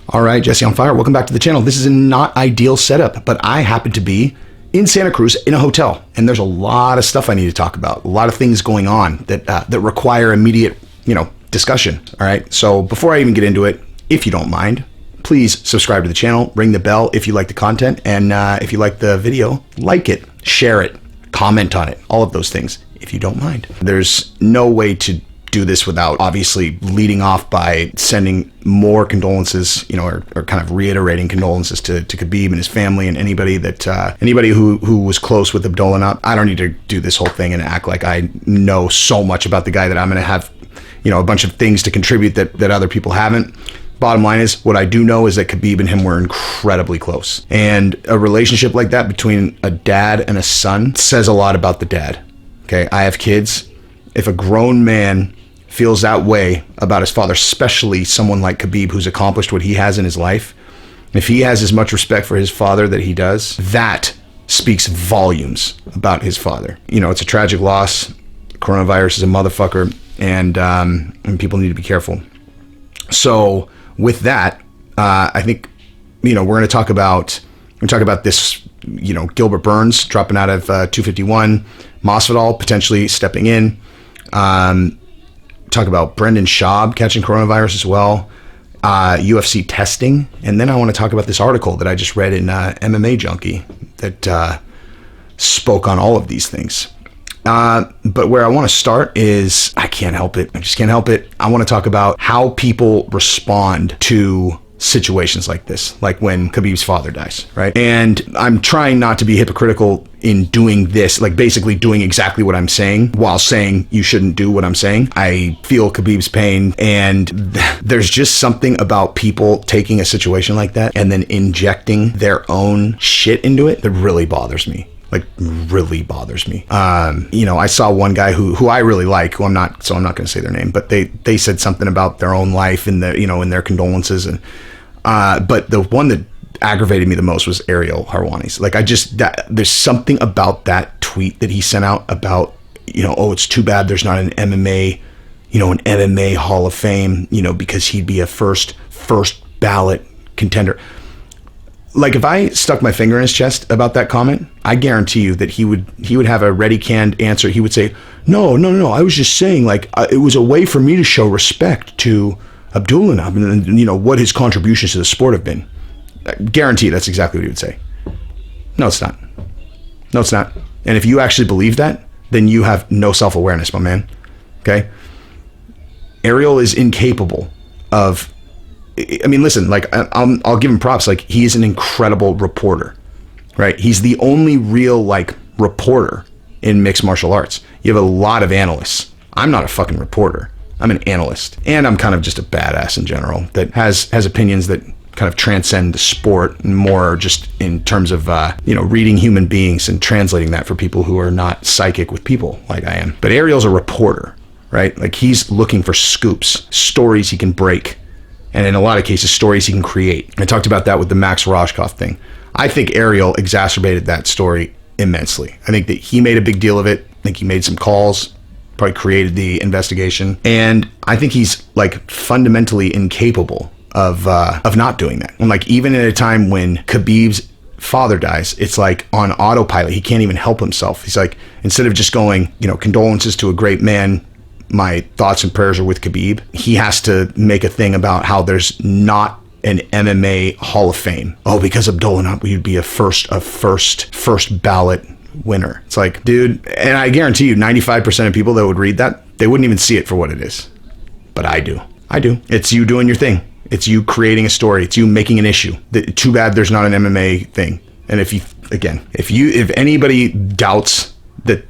All right, Jesse on Fire, welcome back to the channel. This is a not ideal setup, but I happen to be in Santa Cruz in a hotel, and there's a lot of stuff I need to talk about, a lot of things going on that require immediate, discussion. All right, so before I even get into it, if you don't mind, please subscribe to the channel, ring the bell if you like the content, and if you like the video, like it, share it, comment on it, all of those things, if you don't mind. There's no way to do this without obviously leading off by sending more condolences, or kind of reiterating condolences to Khabib and his family and anybody who was close with Abdulmanap. I don't need to do this whole thing and act like I know so much about the guy that I'm going to have, a bunch of things to contribute that other people haven't. Bottom line is, what I do know is that Khabib and him were incredibly close. And a relationship like that between a dad and a son says a lot about the dad. Okay, I have kids. If a grown man feels that way about his father, especially someone like Khabib who's accomplished what he has in his life, if he has as much respect for his father that he does, that speaks volumes about his father. It's a tragic loss. Coronavirus is a motherfucker, and people need to be careful. So with that, I think, we're going to talk about this, Gilbert Burns dropping out of 251, Masvidal potentially stepping in, talk about Brendan Schaub catching coronavirus as well, UFC testing, and then I want to talk about this article that I just read in MMA Junkie that spoke on all of these things. But where I want to start is, I can't help it. I just can't help it. I want to talk about how people respond to situations like this, like when Khabib's father dies, right? And I'm trying not to be hypocritical in doing this, like basically doing exactly what I'm saying while saying you shouldn't do what I'm saying. I feel Khabib's pain, and there's just something about people taking a situation like that and then injecting their own shit into it that really bothers me. Really bothers me. I saw one guy who I really like, who I'm not going to say their name, but they said something about their own life in in their condolences, and but the one that aggravated me the most was Ariel Harwani's. There's something about that tweet that he sent out about, it's too bad there's not an MMA, an MMA Hall of Fame, because he'd be a first ballot contender. Like, if I stuck my finger in his chest about that comment, I guarantee you that he would have a ready canned answer. He would say, no, I was just saying, it was a way for me to show respect to Abdulmanap and what his contributions to the sport have been. I guarantee that's exactly what he would say. No, it's not. No, it's not. And if you actually believe that, then you have no self-awareness, my man. Okay? Ariel is incapable of... listen, I'll give him props. He is an incredible reporter, right? He's the only real, reporter in mixed martial arts. You have a lot of analysts. I'm not a fucking reporter. I'm an analyst. And I'm kind of just a badass in general that has opinions that kind of transcend the sport, and more just in terms of, reading human beings and translating that for people who are not psychic with people like I am. But Ariel's a reporter, right? He's looking for scoops, stories he can break. And in a lot of cases, stories he can create. I talked about that with the Max Roscoff thing. I think Ariel exacerbated that story immensely. I think that he made a big deal of it. I think he made some calls, probably created the investigation. And I think he's fundamentally incapable of not doing that. And even at a time when Khabib's father dies, it's on autopilot. He can't even help himself. He's instead of just going, condolences to a great man, my thoughts and prayers are with Khabib, he has to make a thing about how there's not an MMA Hall of Fame. Oh, because Abdulmanap would be a first ballot winner. It's dude, and I guarantee you 95% of people that would read that, they wouldn't even see it for what it is. But I do. It's you doing your thing. It's you creating a story. It's you making an issue. Too bad there's not an MMA thing. And if anybody doubts that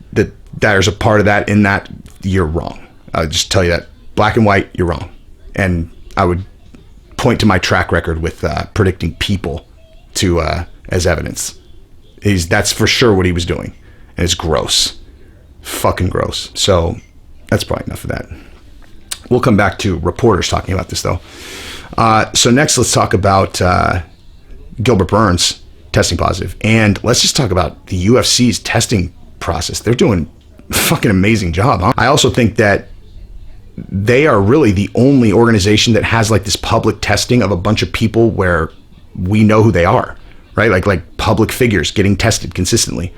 there's a part of that in that, you're wrong. I'll just tell you that, black and white, you're wrong. And I would point to my track record with predicting people as evidence. That's for sure what he was doing. And it's gross. Fucking gross. So that's probably enough of that. We'll come back to reporters talking about this, though. So next, let's talk about Gilbert Burns testing positive. And let's just talk about the UFC's testing process. They're doing a fucking amazing job. Huh? I also think that they are really the only organization that has like this public testing of a bunch of people where we know who they are, right? Like public figures getting tested consistently.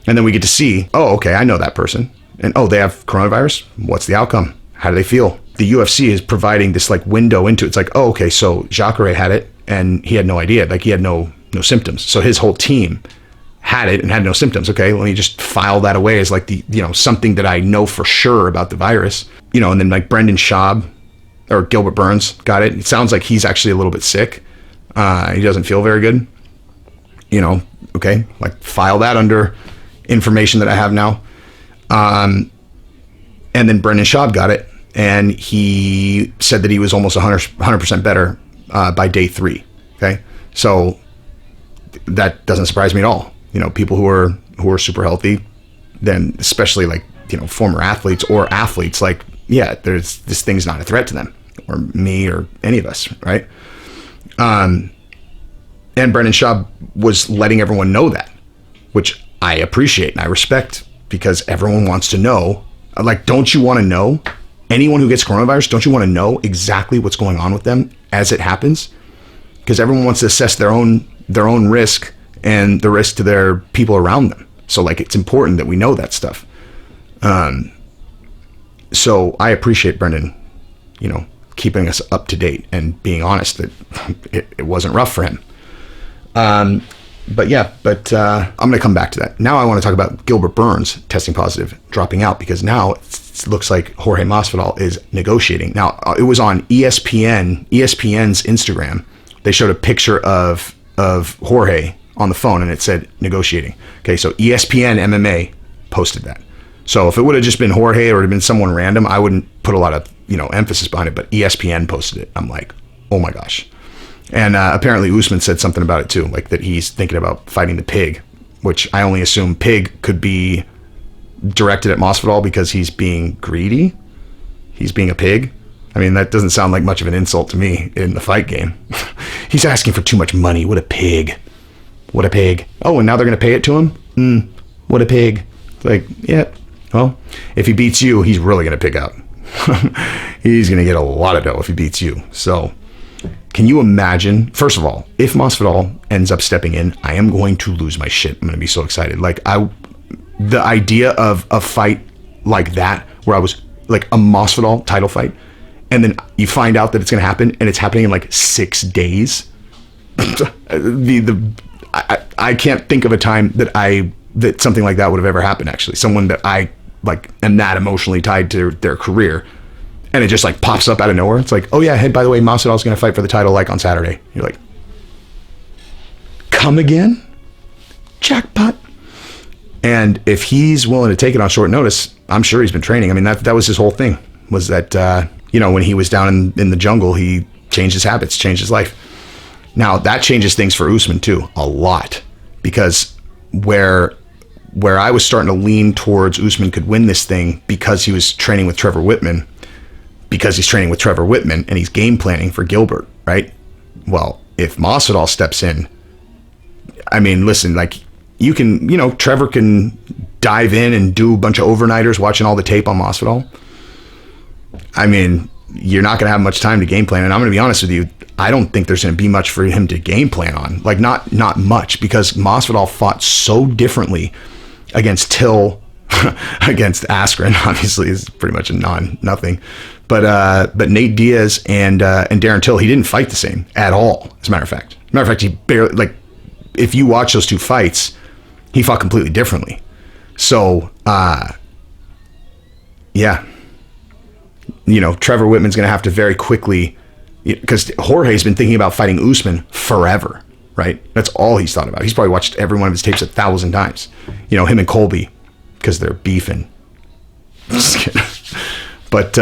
And then we get to see, oh, okay, I know that person. And oh, they have coronavirus. What's the outcome? How do they feel? The UFC is providing this like window into it. It's like, oh, okay, so Jacare had it and he had no idea. Like he had no symptoms. So his whole team had it and had no symptoms. Okay, let me just file that away as like the, something that I know for sure about the virus. And then like Brendan Schaub or Gilbert Burns got it. It sounds like he's actually a little bit sick. He doesn't feel very good. Okay, like file that under information that I have now. And then Brendan Schaub got it, and he said that he was almost 100% better by day 3. Okay, so that doesn't surprise me at all. People who are super healthy, then especially like former athletes or athletes, like there's this thing's not a threat to them or me or any of us, right? And Brendan Schaub was letting everyone know that, which I appreciate and I respect, because everyone wants to know. Like, don't you want to know? Anyone who gets coronavirus, don't you want to know exactly what's going on with them as it happens? Because everyone wants to assess their own risk and the risk to their people around them. So like, it's important that we know that stuff. So I appreciate Brendan, keeping us up to date and being honest that it wasn't rough for him. I'm going to come back to that. Now I want to talk about Gilbert Burns testing positive, dropping out, because now it looks like Jorge Masvidal is negotiating. Now, it was on ESPN's Instagram. They showed a picture of Jorge on the phone, and it said negotiating. Okay, so ESPN MMA posted that. So if it would have just been Jorge or it would have been someone random, I wouldn't put a lot of emphasis behind it, but ESPN posted it. I'm like, oh my gosh. And apparently Usman said something about it too, like that he's thinking about fighting the Pig, which I only assume Pig could be directed at Masvidal because he's being greedy. He's being a pig. I mean, that doesn't sound like much of an insult to me in the fight game. He's asking for too much money. What a pig. What a pig. Oh, and now they're going to pay it to him? What a pig. It's like, yeah, well, if he beats you, he's really going to pig out. He's going to get a lot of dough if he beats you. So can you imagine, first of all, if Masvidal ends up stepping in, I am going to lose my shit. I'm going to be so excited. Like, the idea of a fight like that, where I was like a Masvidal title fight, and then you find out that it's going to happen, and it's happening in like 6 days. I can't think of a time that something like that would have ever happened. Actually, someone that I like am that emotionally tied to their career, and it just like pops up out of nowhere. It's like, oh yeah, hey, by the way, Masvidal's going to fight for the title like on Saturday. You're like, come again? Jackpot. And if he's willing to take it on short notice, I'm sure he's been training. I mean, that was his whole thing, was that, when he was down in the jungle, he changed his habits, changed his life. Now, that changes things for Usman, too, a lot. Because where I was starting to lean towards Usman could win this thing because he was training with Trevor Whitman, and he's game planning for Gilbert, right? Well, if Masvidal steps in, I mean, listen, like, you can, Trevor can dive in and do a bunch of overnighters watching all the tape on Masvidal. I mean, you're not going to have much time to game plan. And I'm going to be honest with you, I don't think there's going to be much for him to game plan on. Like, not much, because Masvidal fought so differently against Till, against Askren, obviously, is pretty much a nothing. But Nate Diaz and Darren Till, he didn't fight the same at all, as a matter of fact. He barely, like, if you watch those two fights, he fought completely differently. So, yeah. Trevor Whitman's going to have to very quickly, because Jorge's been thinking about fighting Usman forever, right? That's all he's thought about. He's probably watched every one of his tapes 1,000 times. Him and Colby, because they're beefing. Just kidding. But,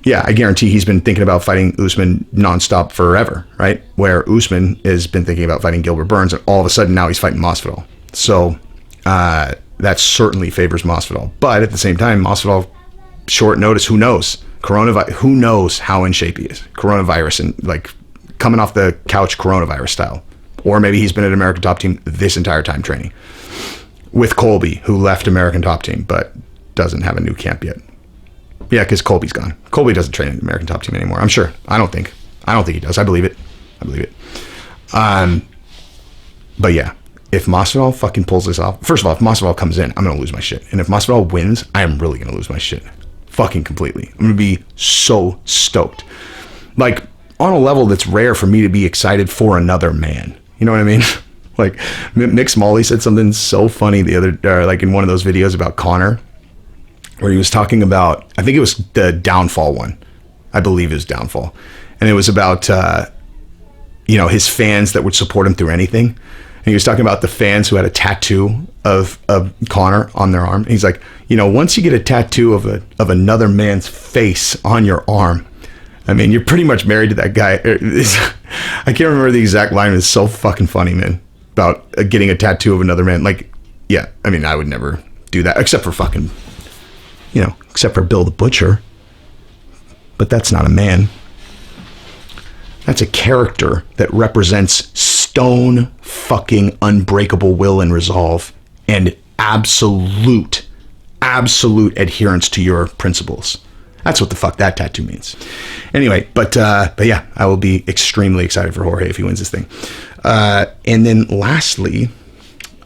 yeah, I guarantee he's been thinking about fighting Usman nonstop forever, right? Where Usman has been thinking about fighting Gilbert Burns, and all of a sudden now he's fighting Masvidal. So that certainly favors Masvidal. But at the same time, Masvidal, short notice, who knows? Who knows how in shape he is? Coronavirus, and like coming off the couch coronavirus style. Or maybe he's been at American Top Team this entire time training with Colby, who left American Top Team but doesn't have a new camp yet. Yeah, because Colby's gone. Colby doesn't train in the American Top Team anymore. I'm sure. I don't think he does. I believe it. But yeah, if Masvidal fucking pulls this off, first of all, if Masvidal comes in, I'm going to lose my shit. And if Masvidal wins, I am really going to lose my shit. Fucking completely. I'm going to be so stoked. Like, on a level that's rare for me to be excited for another man. You know what I mean? Like, Mick Smalley said something so funny the other, like in one of those videos about Conor, where he was talking about, I think it was the Downfall one. I believe it was Downfall. And it was about, his fans that would support him through anything. And he was talking about the fans who had a tattoo of Conor on their arm. And he's like, once you get a tattoo of another man's face on your arm, I mean, you're pretty much married to that guy. I can't remember the exact line. It's so fucking funny, man, about getting a tattoo of another man. Like, yeah, I mean, I would never do that except for fucking, except for Bill the Butcher. But that's not a man. That's a character that represents stone fucking unbreakable will and resolve and absolute adherence to your principles. That's what the fuck that tattoo means. Anyway, but yeah, I will be extremely excited for Jorge if he wins this thing. And then lastly,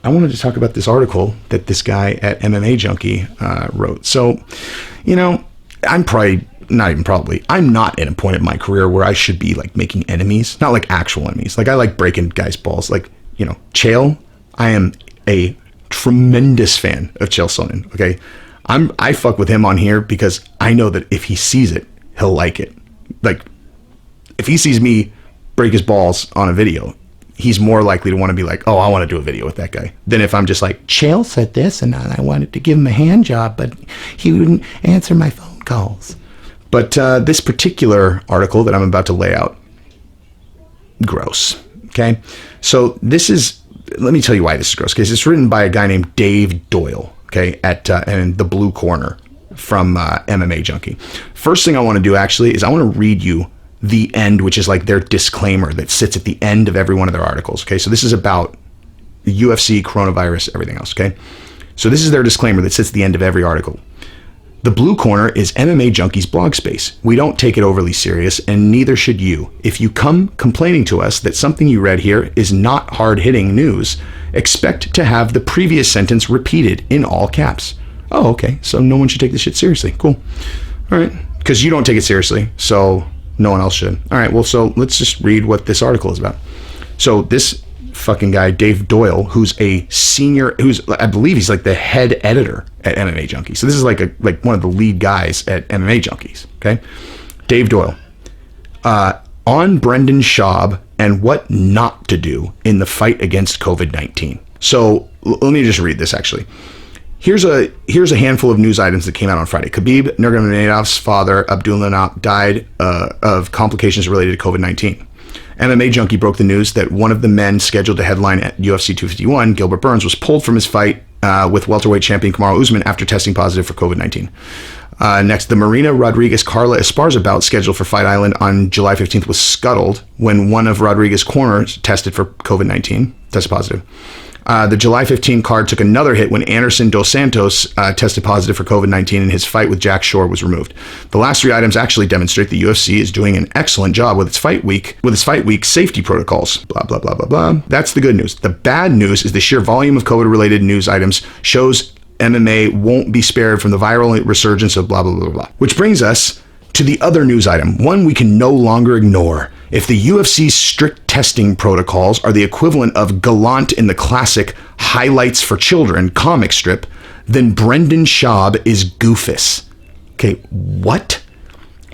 I wanted to talk about this article that this guy at MMA Junkie wrote. So, I'm not at a point in my career where I should be like making enemies, not like actual enemies. Like I like breaking guys' balls. Like, Chael, I am a tremendous fan of Chael Sonnen. Okay. I fuck with him on here because I know that if he sees it, he'll like it. Like if he sees me break his balls on a video, he's more likely to want to be like, oh, I want to do a video with that guy, than if I'm just like, Chael said this and I wanted to give him a hand job, but he wouldn't answer my phone calls. But this particular article that I'm about to lay out, gross. Okay. So let me tell you why this is gross. Because it's written by a guy named Dave Doyle. Okay, in the blue corner from MMA Junkie. First thing I want to do actually is I want to read you the end, which is like their disclaimer that sits at the end of every one of their articles. Okay, so this is about the UFC, coronavirus, everything else. Okay, so this is their disclaimer that sits at the end of every article. The blue corner is MMA Junkie's blog space. We don't take it overly serious, and neither should you. If you come complaining to us that something you read here is not hard-hitting news, expect to have the previous sentence repeated in all caps. Oh, okay. So no one should take this shit seriously. Cool. All right. Because you don't take it seriously, so no one else should. All right. Well, so let's just read what this article is about. So this fucking guy, Dave Doyle, who's a senior, I believe he's like the head editor at MMA Junkie. So this is like one of the lead guys at MMA Junkies. Okay. Dave Doyle. On Brendan Schaub and what not to do in the fight against COVID-19. So let me just read this actually. Here's a handful of news items that came out on Friday. Khabib Nurmagomedov's father, Abdulmanap, died of complications related to COVID-19. MMA Junkie broke the news that one of the men scheduled to headline at UFC 251, Gilbert Burns, was pulled from his fight with welterweight champion Kamaru Usman after testing positive for COVID-19. Next, the Marina Rodriguez-Carla Esparza bout scheduled for Fight Island on July 15th was scuttled when one of Rodriguez's corners tested for COVID-19, tested positive. The July 15 card took another hit when Anderson Dos Santos tested positive for COVID-19 and his fight with Jack Shore was removed. The last three items actually demonstrate the UFC is doing an excellent job with its fight week safety protocols. Blah, blah, blah, blah, blah. That's the good news. The bad news is the sheer volume of COVID-related news items shows MMA won't be spared from the viral resurgence of blah, blah, blah, blah. Which brings us to the other news item, one we can no longer ignore. If the UFC's strict testing protocols are the equivalent of Gallant in the classic Highlights for Children comic strip, then Brendan Schaub is Goofus. Okay, what?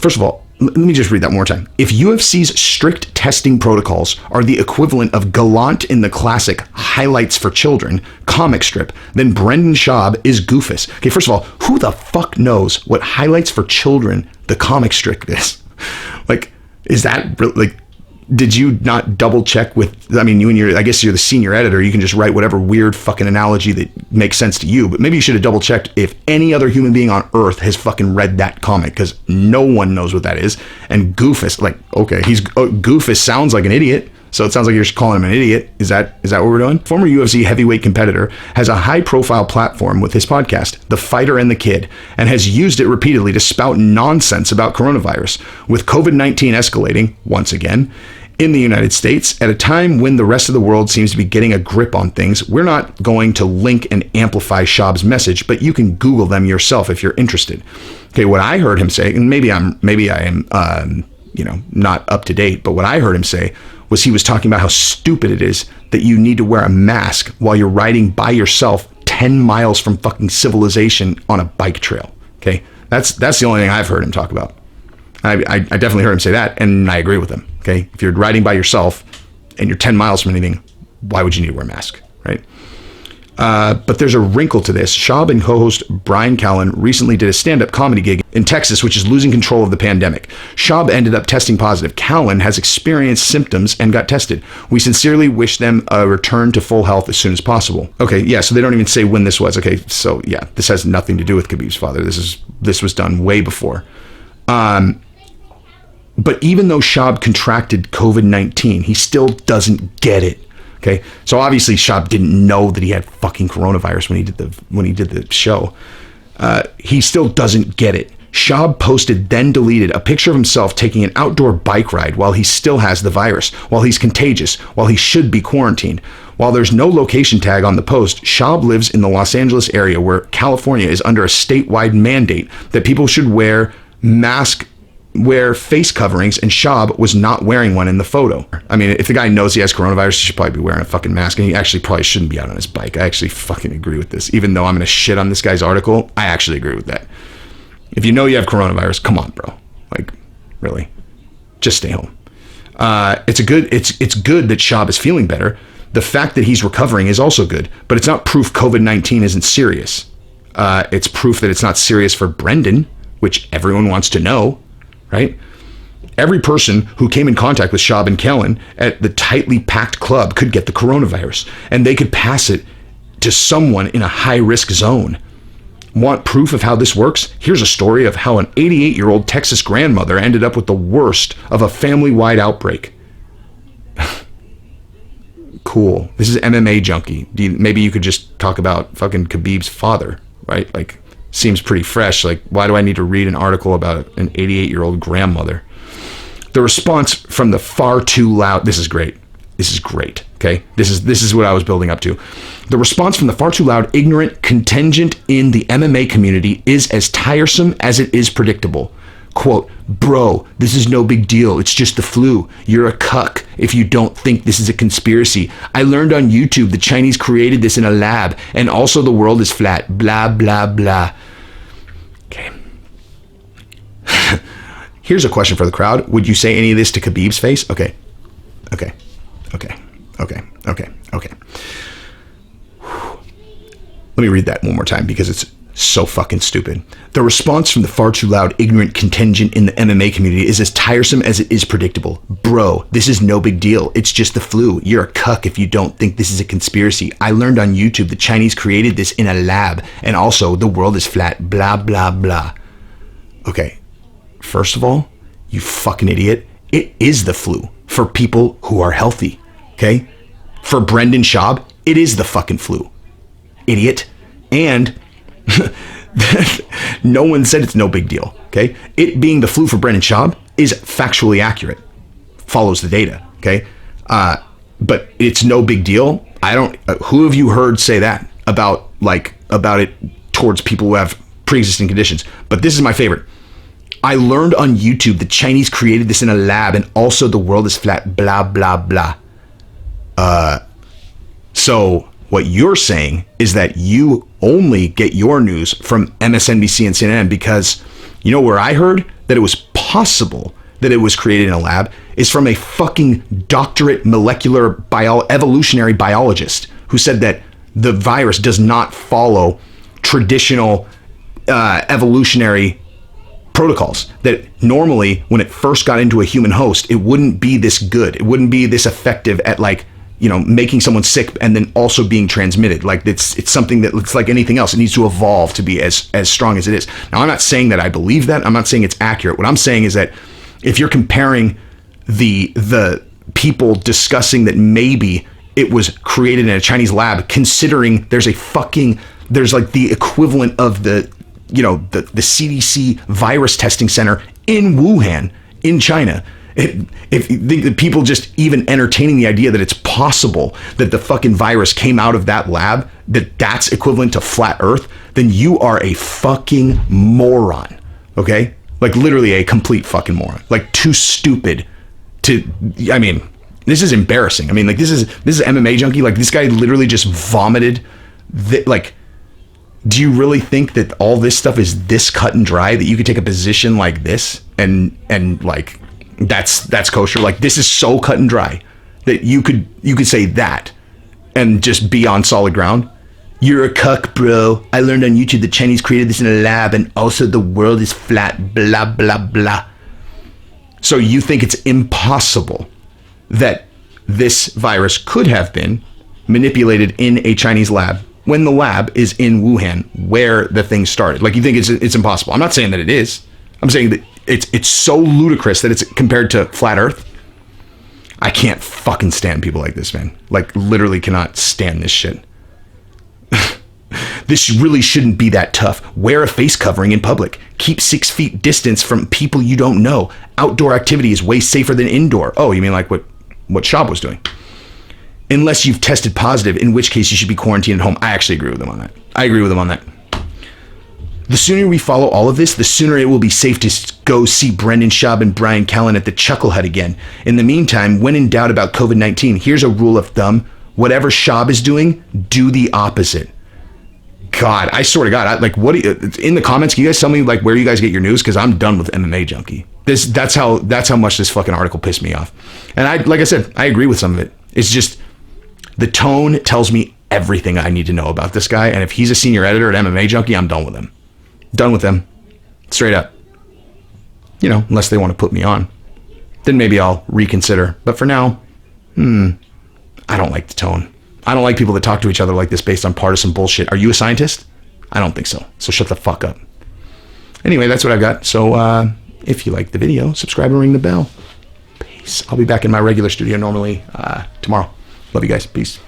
First of all, let me just read that one more time. If UFC's strict testing protocols are the equivalent of Gallant in the classic Highlights for Children comic strip, then Brendan Schaub is Goofus. Okay, first of all, who the fuck knows what Highlights for Children, the comic strip is? Like, is that like, did you not double check with, I mean, I guess you're the senior editor. You can just write whatever weird fucking analogy that makes sense to you. But maybe you should have double checked if any other human being on earth has fucking read that comic, because no one knows what that is. And Goofus, like, okay, Goofus sounds like an idiot. So it sounds like you're just calling him an idiot. Is that what we're doing? Former UFC heavyweight competitor has a high-profile platform with his podcast, The Fighter and the Kid, and has used it repeatedly to spout nonsense about coronavirus. With COVID-19 escalating, once again, in the United States, at a time when the rest of the world seems to be getting a grip on things, we're not going to link and amplify Schaub's message, but you can Google them yourself if you're interested. Okay, what I heard him say, and maybe I am not up to date, but what I heard him say was he was talking about how stupid it is that you need to wear a mask while you're riding by yourself 10 miles from fucking civilization on a bike trail. Okay, that's the only thing I've heard him talk about. I definitely heard him say that, and I agree with him. Okay, if you're riding by yourself and you're 10 miles from anything, why would you need to wear a mask, right? But there's a wrinkle to this. Schaub and co-host Brian Callen recently did a stand-up comedy gig in Texas, which is losing control of the pandemic. Schaub ended up testing positive. Callen has experienced symptoms and got tested. We sincerely wish them a return to full health as soon as possible. Okay, yeah, so they don't even say when this was. Okay, so yeah, this has nothing to do with Khabib's father. This was done way before. But even though Schaub contracted COVID-19, he still doesn't get it. Okay, so obviously Schaub didn't know that he had fucking coronavirus when he did the show. He still doesn't get it. Schaub posted, then deleted, a picture of himself taking an outdoor bike ride while he still has the virus, while he's contagious, while he should be quarantined. While there's no location tag on the post, Schaub lives in the Los Angeles area where California is under a statewide mandate that people should wear face coverings, and Schaub was not wearing one in the photo. I mean, if the guy knows he has coronavirus, he should probably be wearing a fucking mask, and he actually probably shouldn't be out on his bike. I actually fucking agree with this. Even though I'm gonna shit on this guy's article, I actually agree with that. If you know you have coronavirus, come on, bro. Like, really, just stay home. It's good that Schaub is feeling better. The fact that he's recovering is also good, but it's not proof COVID-19 isn't serious. It's proof that it's not serious for Brendan, which everyone wants to know. Right? Every person who came in contact with Schaub and Callen at the tightly packed club could get the coronavirus, and they could pass it to someone in a high-risk zone. Want proof of how this works? Here's a story of how an 88-year-old Texas grandmother ended up with the worst of a family-wide outbreak. Cool. This is MMA Junkie. Maybe you could just talk about fucking Khabib's father, right? Like, seems pretty fresh. Like, why do I need to read an article about an 88-year-old grandmother? The response from the far too loud. This is great. Okay, this is what I was building up to. The response from the far too loud, ignorant contingent in the MMA community is as tiresome as it is predictable. Quote, bro, this is no big deal. It's just the flu. You're a cuck if you don't think this is a conspiracy. I learned on YouTube the Chinese created this in a lab, and also the world is flat. Blah, blah, blah. Okay. Here's a question for the crowd. Would you say any of this to Khabib's face? Okay. Let me read that one more time because it's so fucking stupid. The response from the far too loud, ignorant contingent in the MMA community is as tiresome as it is predictable. Bro, this is no big deal. It's just the flu. You're a cuck if you don't think this is a conspiracy. I learned on YouTube the Chinese created this in a lab, and also the world is flat. Blah, blah, blah. Okay, first of all, you fucking idiot. It is the flu for people who are healthy, okay? For Brendan Schaub, it is the fucking flu. Idiot. And no one said it's no big deal, okay? It being the flu for Brendan Schaub is factually accurate. Follows the data, okay? But it's no big deal. Who have you heard say that about it towards people who have pre-existing conditions? But this is my favorite. I learned on YouTube the Chinese created this in a lab, and also the world is flat, blah, blah, blah. So what you're saying is that you only get your news from MSNBC and CNN, because you know where I heard that it was possible that it was created in a lab is from a fucking doctorate molecular evolutionary biologist who said that the virus does not follow traditional evolutionary protocols, that normally when it first got into a human host, it wouldn't be this good. It wouldn't be this effective at making someone sick and then also being transmitted. Like it's something that looks like anything else. It needs to evolve to be as strong as it is. Now, I'm not saying that I believe that. I'm not saying it's accurate. What I'm saying is that if you're comparing the people discussing that maybe it was created in a Chinese lab, considering there's like the equivalent of the CDC virus testing center in Wuhan, in China. If you think that people just even entertaining the idea that it's possible that the fucking virus came out of that lab, that's equivalent to flat Earth, then you are a fucking moron. Okay? Like literally a complete fucking moron. Like too stupid to, I mean, this is embarrassing. I mean, like this is MMA Junkie. Like this guy literally just vomited. Like, do you really think that all this stuff is this cut and dry that you could take a position like this and like that's kosher? Like this is so cut and dry that you could say that and just be on solid ground. You're a cuck, bro. I learned on YouTube the Chinese created this in a lab, and also the world is flat, blah blah blah. So you think it's impossible that this virus could have been manipulated in a Chinese lab when the lab is in Wuhan, where the thing started? Like you think it's impossible. I'm not saying that it is. I'm saying that it's so ludicrous that it's compared to flat Earth. I can't fucking stand people like this, man. Like literally cannot stand this shit. This really shouldn't be that tough. Wear a face covering in public. Keep 6 feet distance from people you don't know. Outdoor activity is way safer than indoor. Oh, you mean like what Schaub was doing? Unless you've tested positive, in which case you should be quarantined at home. I actually agree with him on that. The sooner we follow all of this, the sooner it will be safe to go see Brendan Schaub and Brian Callen at the Chuckle Hut again. In the meantime, when in doubt about COVID-19, here's a rule of thumb. Whatever Schaub is doing, do the opposite. God, I swear to God, in the comments, can you guys tell me like where you guys get your news? Because I'm done with MMA Junkie. That's how much this fucking article pissed me off. And like I said, I agree with some of it. It's just the tone tells me everything I need to know about this guy. And if he's a senior editor at MMA Junkie, I'm done with him. Done with him. Straight up. You know, unless they want to put me on. Then maybe I'll reconsider. But for now, I don't like the tone. I don't like people that talk to each other like this based on partisan bullshit. Are you a scientist? I don't think so. So shut the fuck up. Anyway, that's what I've got. So if you like the video, subscribe and ring the bell. Peace. I'll be back in my regular studio normally tomorrow. Love you guys. Peace.